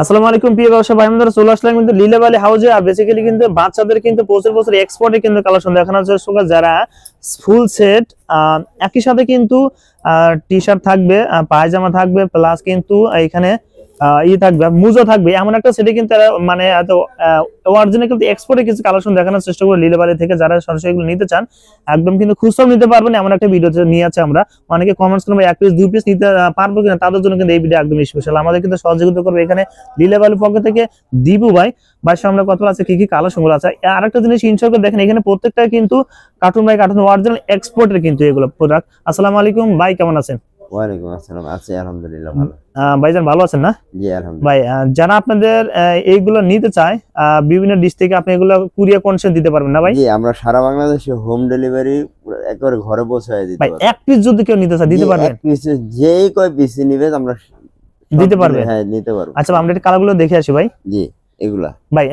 আসসালামু আলাইকুম প্রিয় ব্যবসায়ী ভাই বোনেরা, চলে আসলাম কিন্তু লীলাবালি হাউজে। আর বেসিক্যালি কিন্তু বাচ্চাদের কিন্তু প্রচুর প্রচুর এক্সপোর্টে কিন্তু কালেকশন দেখানো হচ্ছে। যারা ফুল সেট একই সাথে কিন্তু টি শার্ট থাকবে, পায়জামা থাকবে, প্লাস কিন্তু এখানে থাকবে, মুজো থাকবে, এমন একটা সেটে কিন্তু মানে এত অরিজিনাল কিন্তু এক্সপোর্টে কিছু কালেকশন দেখানোর চেষ্টা করে লীলাবালি থেকে। যারা সরাসরি এগুলো নিতে চান একদম কিন্তু খুচরাও নিতে পারবেন, এমন একটা ভিডিও নিয়ে আছে আমরা। অনেকে কমেন্টস করবে এক পিস দুই পিস নিতে পারবো কিনা, তাদের জন্য কিন্তু এই ভিডিও একদম স্পেশাল। আমাদের কিন্তু সহযোগিতা করবে এখানে লীলাবালির পক্ষ থেকে দীপু ভাই। ভাই সামনে কত আছে, কি কি কালেকশন গুলো আছে। আর একটা জিনিস ইনশোর করে দেখেন, এখানে প্রত্যেকটা কিন্তু কার্টুন বাই কার্টুন অরিজিনাল এক্সপোর্টের কিন্তু এগুলো প্রোডাক্ট। আসসালামু আলাইকুম ভাই, কেমন আছেন? ওয়ালাইকুম আসসালাম, আছি আলহামদুলিল্লাহ ভালো। ভাইজান ভালো আছেন না? জি আলহামদুলিল্লাহ। ভাই যারা আপনাদের এইগুলো নিতে চায় বিভিন্ন ডিস্ট্রিক্টে, আপনি এগুলো কুরিয়ার কন্ডিশন দিতে পারবেন না ভাই? জি, আমরা সারা বাংলাদেশে হোম ডেলিভারি একবারে ঘরে পৌঁছায় দিতে ভাই পারবো। এক পিস যদি কেউ নিতে চায় দিতে পারবেন? এক পিস যেই কয় পিস নিবে আমরা দিতে পারবেন? হ্যাঁ নিতে পারবো। আচ্ছা, আমরা এই কালারগুলো দেখে আসি ভাই। জি এগুলা ভাই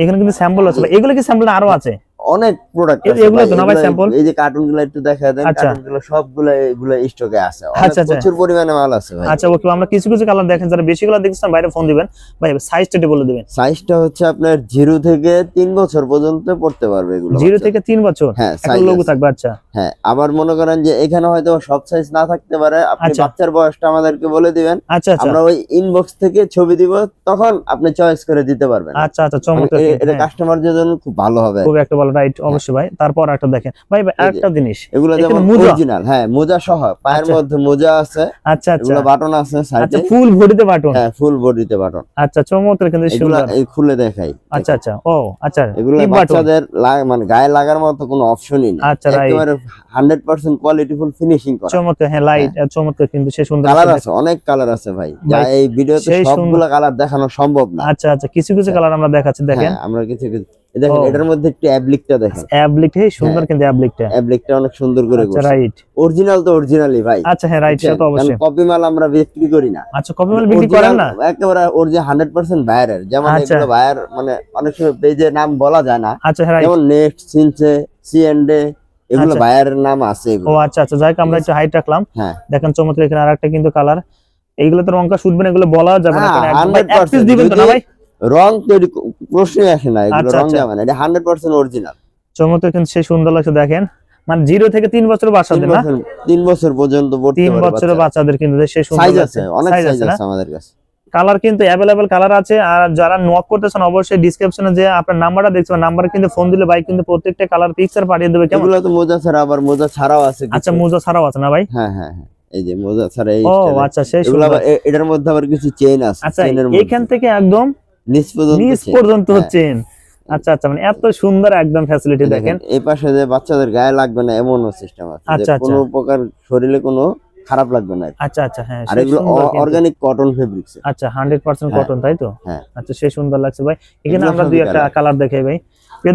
এখানে কিন্তু স্যাম্পল আছে ভাই, এগুলো কি স্যাম্পল আরো আছে? অনেক প্রোডাক্ট আছে এগুলো তো না ভাই স্যাম্পল? এই যে কার্টুনগুলো একটু দেখা দেন, কার্টুনগুলো সবগুলো এগুলো স্টকে আছে, আচ্ছা প্রচুর পরিমাণে মাল আছে ভাই। আচ্ছা ওকে, আমরা কিছু কিছু কালার দেখেন, যারা বেশিগুলো দেখছেন বাইরে ফোন দিবেন। ভাই সাইজটা বলে দিবেন। সাইজটা হচ্ছে আপনার 0 থেকে 3 বছর পর্যন্ত পড়তে পারবে এগুলো। 0 থেকে 3 বছর? হ্যাঁ একটা লোগো থাকবে। আচ্ছা হ্যাঁ, আবার মনে করেন যে এখানে হয়তো সব সাইজ না থাকতে পারে, আপনি বাচ্চার বয়সটা আমাদেরকে বলে দিবেন। আচ্ছা আচ্ছা, আমরা ওই ইনবক্স থেকে ছবি দিব, তখন আপনি চয়েস করে দিতে পারবেন। আচ্ছা আচ্ছা, চমৎকার। এটা কাস্টমারদের জন্য খুব ভালো হবে, খুব একটা ভালো, রাইট অবশ্যই ভাই। তারপর একটা দেখেন ভাই, আরেকটা জিনিস, এগুলো যেমন অরিজিনাল, হ্যাঁ মোজা সহ, পায়ের মধ্যে মোজা আছে। আচ্ছা আচ্ছা, এগুলো বাটন আছে সাইডে, ফুল বডিতে বাটন। হ্যাঁ ফুল বডিতে বাটন। আচ্ছা চমৎকার, কিন্তু এগুলো খুলে দেখাই। আচ্ছা আচ্ছা, ও আচ্ছা, এগুলো বাচ্চাদের মানে গায়ে লাগার মতো কোনো অপশনই নেই। আচ্ছা একেবারে 100% কোয়ালিটিফুল ফিনিশিং করা। চমৎকার, হ্যাঁ লাইট চমৎকার, কিন্তু সে সুন্দর কালার আছে, অনেক কালার আছে ভাই, যা এই ভিডিওতে সবগুলো কালার দেখানো সম্ভব না। আচ্ছা আচ্ছা, কিছু কিছু কালার আমরা দেখাচ্ছি, দেখেন আমরা কিছু কিছু দেখেন। এটার মধ্যে একটু অ্যাবলিকটা দেখেন, অ্যাবলিকটা সুন্দর, কিন্তু অ্যাবলিকটা অনেক সুন্দর করে করছে। রাইট, অরিজিনাল তো অরিজিনালি ভাই। আচ্ছা হ্যাঁ রাইট, সেটা তো অবশ্যই। কপি মাল আমরা বিক্রি করি না। আচ্ছা, কপি মাল বিক্রি করেন না? একেবারে অরিজিনাল 100% বায়ারের। যেমন এগুলো বায়ার মানে অনেক সময় পেজে নাম বলা যায় না। আচ্ছা হ্যাঁ, যেমন নেক্সট, সিনচে, সিএনডে, এগুলো বায়ারের নাম আছে। ও আচ্ছা আচ্ছা, যাই হোক আমরা একটু হাইট রাখলাম। হ্যাঁ দেখেন চমৎকার, এখানে আরেকটা কিন্তু কালার। এইগুলো তো রংকা শুটবে না, এগুলো বলা যাবে না, কারণ একদম এক পিস দিবেন তো না ভাই? রং তৈরি প্রশ্নই আসে না, এগুলো রং যাবে না, এটা 100% অরিজিনাল। চমৎকার, কিন্তু সেই সুন্দর লাগছে। দেখেন মানে 0 থেকে 3 বছর বাচ্চাদের না? 3 বছর পর্যন্ত পড়তে পারে 3 বছরের বাচ্চাদের কিন্তু সেই সুন্দর সাইজ আছে, অনেক সাইজ আছে আমাদের কাছে। কালার কিন্তু अवेलेबल কালার আছে। আর যারা নক করতেছেন অবশ্যই ডেসক্রিপশনে যে আপনার নাম্বারটা দেখছেন, নাম্বারে কিন্তু ফোন দিলে ভাই কিন্তু প্রত্যেকটা কালার পিকচার পাঠিয়ে দেবে। কেমন? এগুলো তো মোজা ছাড়া, আবার মোজা ছাড়াও আছে। আচ্ছা মোজা ছাড়াও আছে না ভাই? হ্যাঁ হ্যাঁ হ্যাঁ, এই যে মোজা ছাড়া এই ও আচ্ছা, সেই সুন্দর। এটার মধ্যে আবার কিছু চেইন আছে। আচ্ছা, এখান থেকে একদম নিচ পর্যন্ত চেইন। আচ্ছা আচ্ছা, মানে এত সুন্দর একদম ফ্যাসিলিটি দেখেন। এই পাশে যে বাচ্চাদের গায়ে লাগবে না এমনও সিস্টেম আছে, আচ্ছা আচ্ছা, কোনো প্রকার শরীরে কোনো খারাপ লাগবে না। আচ্ছা আচ্ছা, হ্যাঁ। আর এগুলো অর্গানিক কটন ফেব্রিক্স। আচ্ছা 100% কটন, তাই তো? হ্যাঁ। আচ্ছা সেই সুন্দর লাগছে ভাই। এখানে আমরা দুই একটা কালার দেখাই ভাই।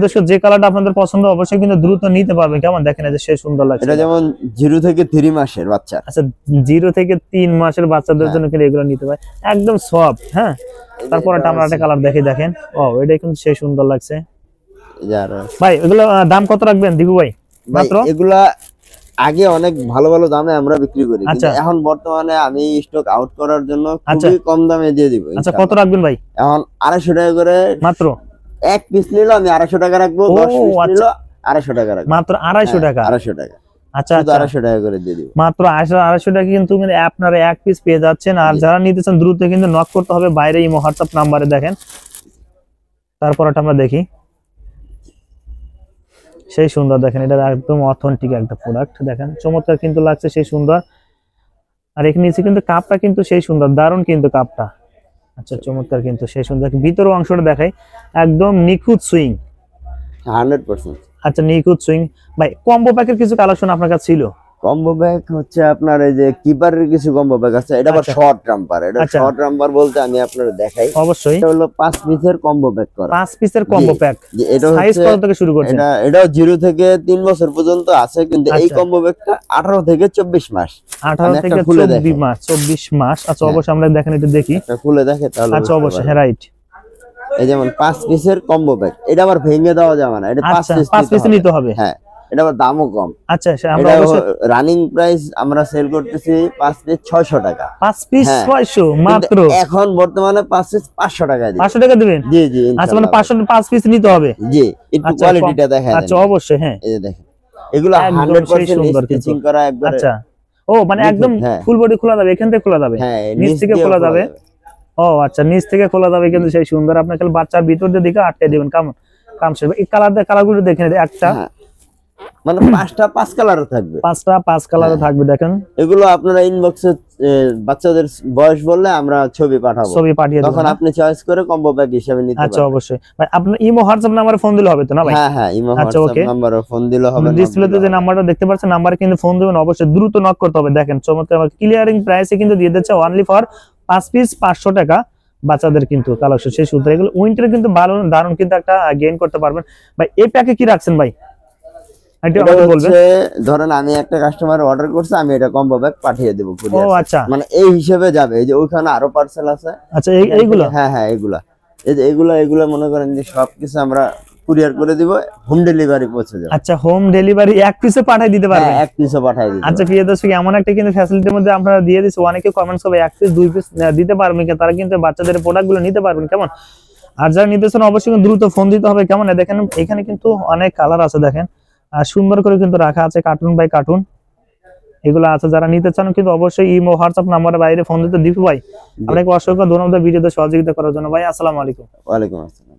দর্শক, যে কালারটা আপনাদের পছন্দ অবশ্যই কিন্তু দ্রুত নিতে পারবেন। কেমন দেখেন, এই যে সেই সুন্দর লাগছে। এটা যেমন 0 থেকে 3 মাসের বাচ্চা। আচ্ছা 0 থেকে 3 মাসের বাচ্চাদের জন্য কিন্তু এগুলো নিতে পারে, একদম সফট। হ্যাঁ, তারপর আমরা একটা কালার দেখি, দেখেন ও এটা কিন্তু সেই সুন্দর লাগছে ভাই। এগুলো দাম কত রাখবেন দীপু ভাই? মাত্র এগুলা আগে অনেক ভালো ভালো দামে আমরা বিক্রি করি, কিন্তু এখন বর্তমানে আমি স্টক আউট করার জন্য খুবই কম দামে দিয়ে দিব। আচ্ছা কত রাখবেন ভাই? এখন 250 টাকা করে মাত্র। এক পিস নিলো আমি 250 টাকা রাখবো, 10 পিস নিলো 250 টাকা রাখবো। মাত্র 250 টাকা? 250 টাকা। আচ্ছা আচ্ছা, 250 টাকা করে দিয়ে দিব। মাত্র 250 টাকা কিন্তু আপনারা এক পিস পেয়ে যাচ্ছেন। আর যারা নিতে চান দ্রুত কিন্তু নক করতে হবে বাইরে ইমো হোয়াটসঅ্যাপ নাম্বারে। দেখেন তারপর আমরা দেখি, সেই সুন্দর দেখেন, এটা একদম অথেন্টিক একটা প্রোডাক্ট। দেখেন চমৎকার কিন্তু লাগছে, সেই সুন্দর। আর এখানে নিচে কিন্তু কাপটা কিন্তু সেই সুন্দর, দারুণ কিন্তু কাপটা। আচ্ছা চমৎকার, কিন্তু সেই সুন্দর। ভিতরের অংশটা দেখাই, একদম নিখুঁত সুইং 100%। আচ্ছা নিখুঁত সুইং ভাই। কম্বো প্যাকের কিছু কালেকশন আপনার কাছে ছিল? কম্বো ব্যাগ হচ্ছে আপনার এই যে কিপারের কিছু কম্বো ব্যাগ আছে। এটা আবার শর্ট রাম্পার। এটা শর্ট রাম্পার বলতে আমি আপনাদের দেখাই। অবশ্যই, এটা হলো 5 পিসের কম্বো প্যাক করা। 5 পিসের কম্বো প্যাক। এটা সাইজ কত থেকে শুরু করছেন? এটাও 0 থেকে 3 বছর পর্যন্ত আছে, কিন্তু এই কম্বো প্যাকটা 18 থেকে 24 মাস। 18 থেকে 24 মাস, 24 মাস। আচ্ছা অবশ্যই আমরা দেখেন, এটা দেখি, এটা খুলে দেখে তাহলে। আচ্ছা অবশ্যই, হ্যাঁ রাইট। এই যেমন 5 পিসের কম্বো প্যাক, এটা আবার ভেঙে দেওয়া যাবে না, এটা 5 পিস নিতে হবে। হ্যাঁ, এটা আবার দামও কম। আচ্ছা আমরা অবশ্যই রানিং প্রাইস আমরা সেল করতেছি 5 পিস 600 টাকা। 5 পিস 600 মাত্র। এখন বর্তমানে 5 পিস 500 টাকা দিই। 500 টাকা দিবেন? জি জি। আচ্ছা মানে 5 পিস নিতে হবে? জি। একটু কোয়ালিটিটা দেখেন। আচ্ছা অবশ্যই, হ্যাঁ এই যে দেখেন এগুলো 100% স্টিচিং করা একবার। আচ্ছা ও মানে একদম ফুল বডি খোলা যাবে, এখান থেকে খোলা যাবে, নিচ থেকে খোলা যাবে। ও আচ্ছা নিচ থেকে খোলা যাবে, কিন্তু সেই সুন্দর। আপনি খালি বাচ্চার ভিতর দিয়ে দিকে আটকে দিবেন, কেমন কাম শেষ। এই কালারগুলো দেখেন, একটা মানে 5টা 5 কালারও থাকবে, 5টা 5 কালারও থাকবে। দেখেন এগুলো আপনারা ইনবক্সে বাচ্চাদের বয়স বললে আমরা ছবি পাঠাবো, ছবি পাঠিয়ে দেব, তখন আপনি চয়েস করে কম্বো প্যাক হিসেবে নিতে পারবেন। আচ্ছা অবশ্যই ভাই, আপনি ইমো হোয়াটসঅ্যাপ নম্বরে ফোন দিলে হবে তো না ভাই? হ্যাঁ হ্যাঁ, ইমো হোয়াটসঅ্যাপ নম্বরে ফোন দিলে হবে। ডিসপ্লেতে যে নাম্বারটা দেখতে পাচ্ছেন, নাম্বারে কিন্তু ফোন দিবেন, অবশ্যই দ্রুত নক করতে হবে। দেখেন চমৎকার ক্লিয়ারিং প্রাইসে কিন্তু দিয়ে দিচ্ছে অনলি ফর 5 পিস 500 টাকা বাচ্চাদের কিন্তু কালেকশন। সেই সূত্রে এগুলো উইন্টারে কিন্তু ভালো দারুণ কিন্তু একটা গেইন করতে পারবেন ভাই। এই প্যাকে কি রাখছেন ভাই? ধরেন আমি একটা কাস্টমার অর্ডার করছে, আমি এটা কম্বো ব্যাগ পাঠিয়ে দেব কুরিয়ার। ও আচ্ছা, মানে এই হিসেবে যাবে। এই যে ওখানে আরো পার্সেল আছে। আচ্ছা এইগুলো? হ্যাঁ হ্যাঁ এগুলা, এই যে এগুলা মনে করেন যে সবকিছু আমরা কুরিয়ার করে দিব, হোম ডেলিভারি পৌঁছে যাবে। আচ্ছা হোম ডেলিভারি এক পিসে পাঠিয়ে দিতে পারবেন? এক পিসে পাঠিয়ে দিতে। আচ্ছা প্রিয় দর্শক, এমন একটা কিন্তু ফ্যাসিলিটির মধ্যে আপনারা দিয়ে দিচ্ছেন। অনেকে কমেন্টস হবে 1 পিস 2 পিস দিতে পারবেন, তারা কিন্তু বাচ্চাদের প্রোডাক্টগুলো নিতে পারবেন, কেমন। আর যারা নিতে চান অবশ্যই দ্রুত ফোন দিতে হবে, কেমন। দেখেন এখানে কিন্তু অনেক কালার আছে, দেখেন আর সুন্দর করে কিন্তু রাখা আছে, কার্টুন বাই কার্টুন এগুলো আছে। যারা নিতে চান কিন্তু অবশ্যই ইমো হোয়াটসঅ্যাপ নাম্বারের বাইরে ফোন দিতে। দীপু ভাই আপনাকে অসংখ্য ধন্যবাদ ভিডিওতে সহযোগিতা করার জন্য ভাই। আসসালামু আলাইকুম। ওয়ালাইকুম আসসালাম।